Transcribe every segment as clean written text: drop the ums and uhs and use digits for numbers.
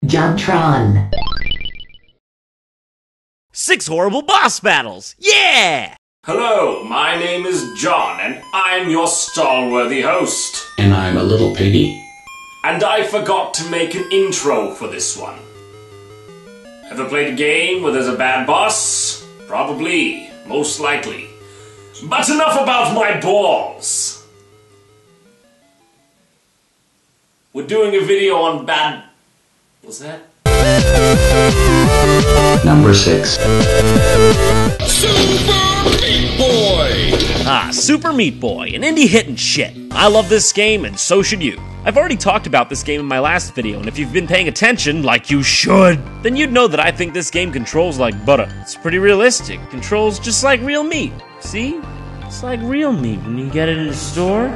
JonTron. 6 horrible boss battles! Yeah! Hello, my name is John, and I'm your stalworthy host. And I'm a little piggy. And I forgot to make an intro for this one. Ever played a game where there's a bad boss? Probably. Most likely. But enough about my balls! We're doing a video on bad... What's that? Number 6. Super Meat Boy! Ah, Super Meat Boy, an indie hit and shit. I love this game, and so should you. I've already talked about this game in my last video, and if you've been paying attention, like you should, then you'd know that I think this game controls like butter. It's pretty realistic. Controls just like real meat. See? It's like real meat when you get it in the store.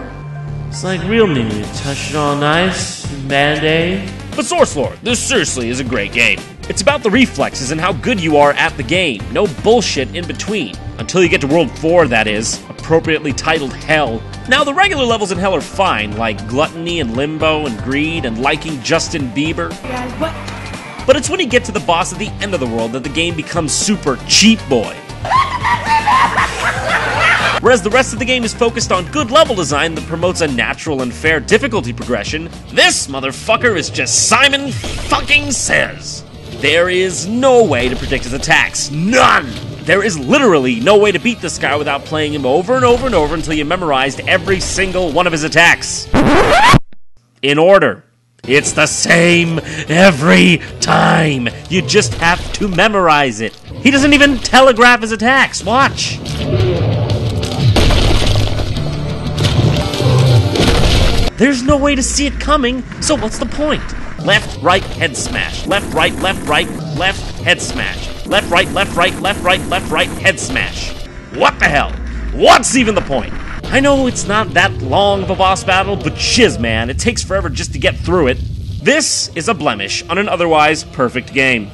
It's like real meat when you touch it all nice, Band-Aid. But Source Lord, this seriously is a great game. It's about the reflexes and how good you are at the game. No bullshit in between. Until you get to World 4, that is. Appropriately titled Hell. Now, the regular levels in Hell are fine, like Gluttony and Limbo and Greed and liking Justin Bieber. But it's when you get to the boss at the end of the world that the game becomes super cheap boy. Whereas the rest of the game is focused on good level design that promotes a natural and fair difficulty progression, this motherfucker is just Simon fucking Says. There is no way to predict his attacks. None! There is literally no way to beat this guy without playing him over and over and over until you memorized every single one of his attacks. In order. It's the same every time. You just have to memorize it. He doesn't even telegraph his attacks. Watch. There's no way to see it coming, so what's the point? Left, right, head smash. Left, right, left, head smash. Left, right, left, right, head smash. What the hell? What's even the point? I know it's not that long of a boss battle, but shiz, man, it takes forever just to get through it. This is a blemish on an otherwise perfect game.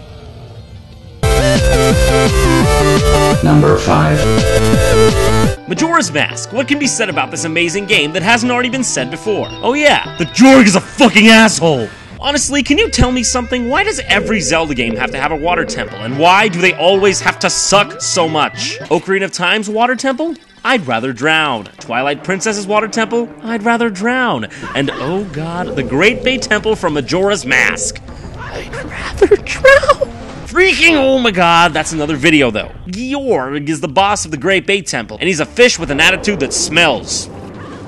Number 5. Majora's Mask. What can be said about this amazing game that hasn't already been said before? Oh yeah, the Jorg is a fucking asshole! Honestly, can you tell me something? Why does every Zelda game have to have a water temple? And why do they always have to suck so much? Ocarina of Time's water temple? I'd rather drown. Twilight Princess's water temple? I'd rather drown. And oh god, the Great Bay Temple from Majora's Mask. I'd rather drown. Freaking oh my god, that's another video though. Georg is the boss of the Great Bay Temple, and he's a fish with an attitude that smells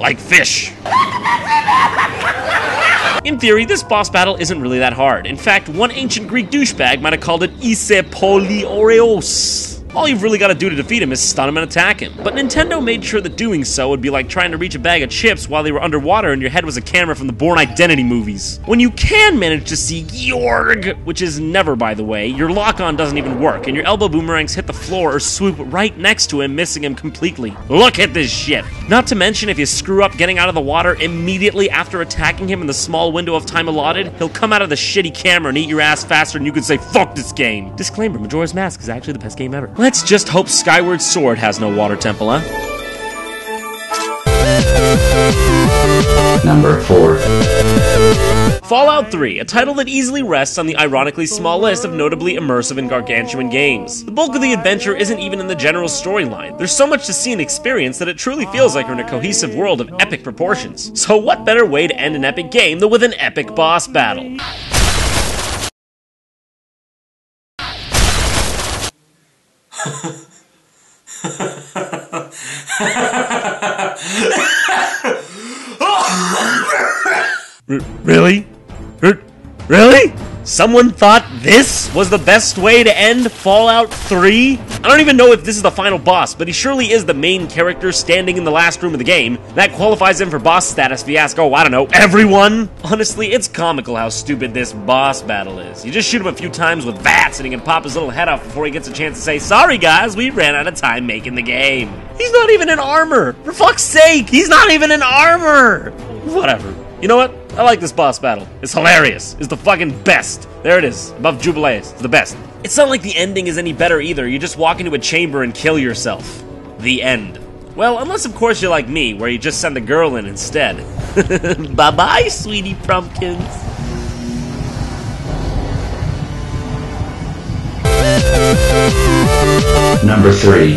like fish. In theory, this boss battle isn't really that hard. In fact, one ancient Greek douchebag might have called it Ise Polioreos. All you've really got to do to defeat him is stun him and attack him. But Nintendo made sure that doing so would be like trying to reach a bag of chips while they were underwater and your head was a camera from the Bourne Identity movies. When you can manage to see Georg, which is never by the way, your lock-on doesn't even work and your elbow boomerangs hit the floor or swoop right next to him, missing him completely. Look at this shit! Not to mention, if you screw up getting out of the water immediately after attacking him in the small window of time allotted, he'll come out of the shitty camera and eat your ass faster than you could say, fuck this game! Disclaimer, Majora's Mask is actually the best game ever. Let's just hope Skyward Sword has no water temple, huh? Number 4. Fallout 3, a title that easily rests on the ironically small list of notably immersive and gargantuan games. The bulk of the adventure isn't even in the general storyline. There's so much to see and experience that it truly feels like you're in a cohesive world of epic proportions. So what better way to end an epic game than with an epic boss battle? Really? Really? Someone thought this was the best way to end Fallout 3? I don't even know if this is the final boss, but he surely is the main character standing in the last room of the game. That qualifies him for boss status if you ask, oh, I don't know, everyone? Honestly, it's comical how stupid this boss battle is. You just shoot him a few times with bats and he can pop his little head off before he gets a chance to say, sorry guys, we ran out of time making the game. He's not even in armor! For fuck's sake, he's not even in armor! Whatever. You know what? I like this boss battle. It's hilarious. It's the fucking best. There it is. Above Jubileus. It's the best. It's not like the ending is any better either. You just walk into a chamber and kill yourself. The end. Well, unless of course you're like me, where you just send the girl in instead. Bye-bye, sweetie pumpkins. Number 3.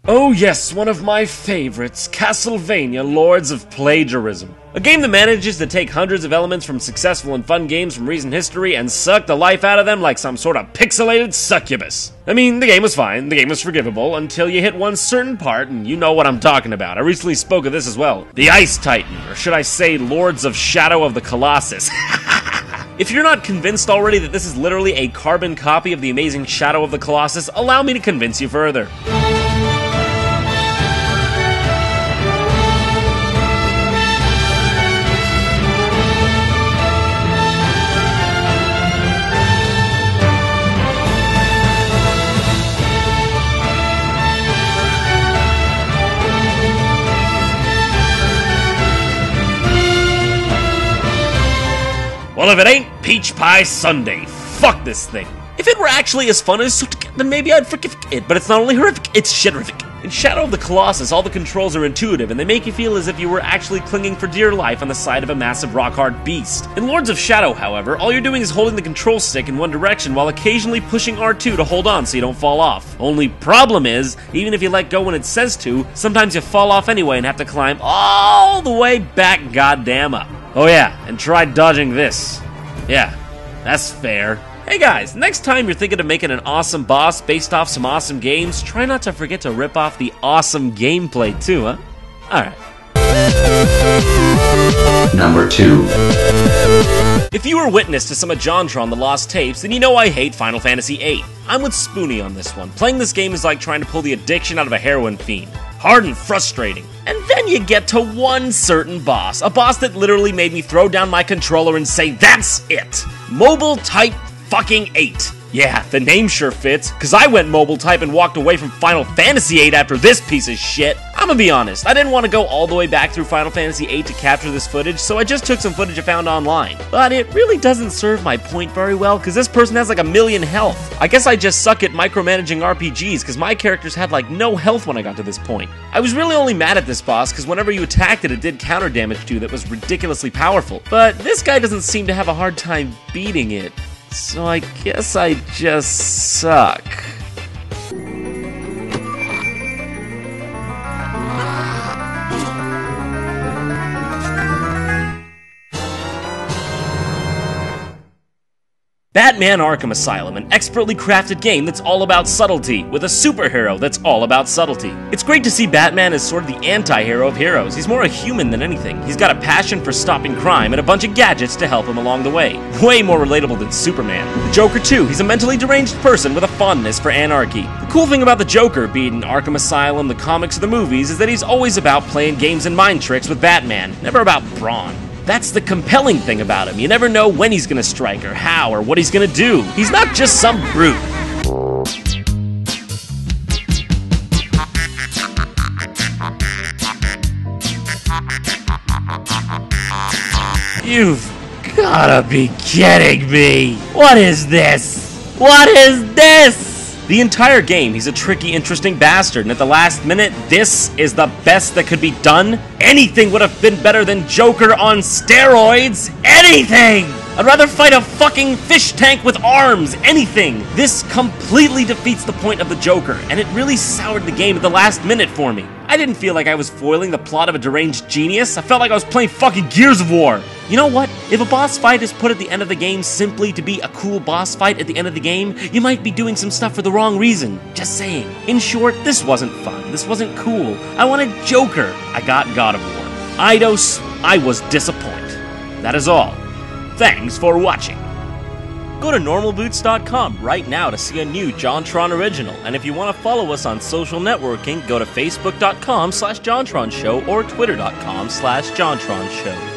Oh yes, one of my favorites, Castlevania Lords of Plagiarism. A game that manages to take hundreds of elements from successful and fun games from recent history and suck the life out of them like some sort of pixelated succubus. I mean, the game was fine, the game was forgivable, until you hit one certain part, and you know what I'm talking about. I recently spoke of this as well. The Ice Titan, or should I say Lords of Shadow of the Colossus. If you're not convinced already that this is literally a carbon copy of the amazing Shadow of the Colossus, allow me to convince you further. Well, if it ain't Peach Pie Sundae, fuck this thing. If it were actually as fun as then maybe I'd forgive it, but it's not only horrific, it's shiterific. In Shadow of the Colossus, all the controls are intuitive, and they make you feel as if you were actually clinging for dear life on the side of a massive rock-hard beast. In Lords of Shadow, however, all you're doing is holding the control stick in one direction while occasionally pushing R2 to hold on so you don't fall off. Only problem is, even if you let go when it says to, sometimes you fall off anyway and have to climb all the way back goddamn up. Oh yeah, and try dodging this. Yeah, that's fair. Hey guys, next time you're thinking of making an awesome boss based off some awesome games, try not to forget to rip off the awesome gameplay too, huh? Alright. Number 2. If you were witness to some of JonTron the Lost Tapes, then you know I hate Final Fantasy VIII. I'm with Spoonie on this one. Playing this game is like trying to pull the addiction out of a heroin fiend. Hard and frustrating. And then you get to one certain boss. A boss that literally made me throw down my controller and say, that's it! Mobile Type fucking 8. Yeah, the name sure fits, cause I went mobile type and walked away from Final Fantasy VIII after this piece of shit. I'ma be honest, I didn't want to go all the way back through Final Fantasy VIII to capture this footage, so I just took some footage I found online. But it really doesn't serve my point very well, cause this person has like 1,000,000 health. I guess I just suck at micromanaging RPGs, cause my characters had like no health when I got to this point. I was really only mad at this boss, cause whenever you attacked it, it did counter damage to you that was ridiculously powerful. But this guy doesn't seem to have a hard time beating it. So I guess I just suck. Batman Arkham Asylum, an expertly crafted game that's all about subtlety, with a superhero that's all about subtlety. It's great to see Batman as sort of the anti-hero of heroes. He's more a human than anything. He's got a passion for stopping crime and a bunch of gadgets to help him along the way. Way more relatable than Superman. The Joker too, he's a mentally deranged person with a fondness for anarchy. The cool thing about the Joker, be it in Arkham Asylum, the comics, or the movies, is that he's always about playing games and mind tricks with Batman, never about brawn. That's the compelling thing about him. You never know when he's gonna strike, or how, or what he's gonna do. He's not just some brute. You've gotta be kidding me! What is this? What is this? The entire game, he's a tricky, interesting bastard, and at the last minute, this is the best that could be done? Anything would have been better than Joker on steroids! Anything! I'd rather fight a fucking fish tank with arms! Anything! This completely defeats the point of the Joker, and it really soured the game at the last minute for me. I didn't feel like I was foiling the plot of a deranged genius. I felt like I was playing fucking Gears of War. You know what? If a boss fight is put at the end of the game simply to be a cool boss fight at the end of the game, you might be doing some stuff for the wrong reason. Just saying. In short, this wasn't fun. This wasn't cool. I wanted Joker. I got God of War. Eidos, I was disappointed. That is all. Thanks for watching. Go to normalboots.com right now to see a new JonTron original, and if you want to follow us on social networking, go to facebook.com/JonTronShow or twitter.com/JonTronShow.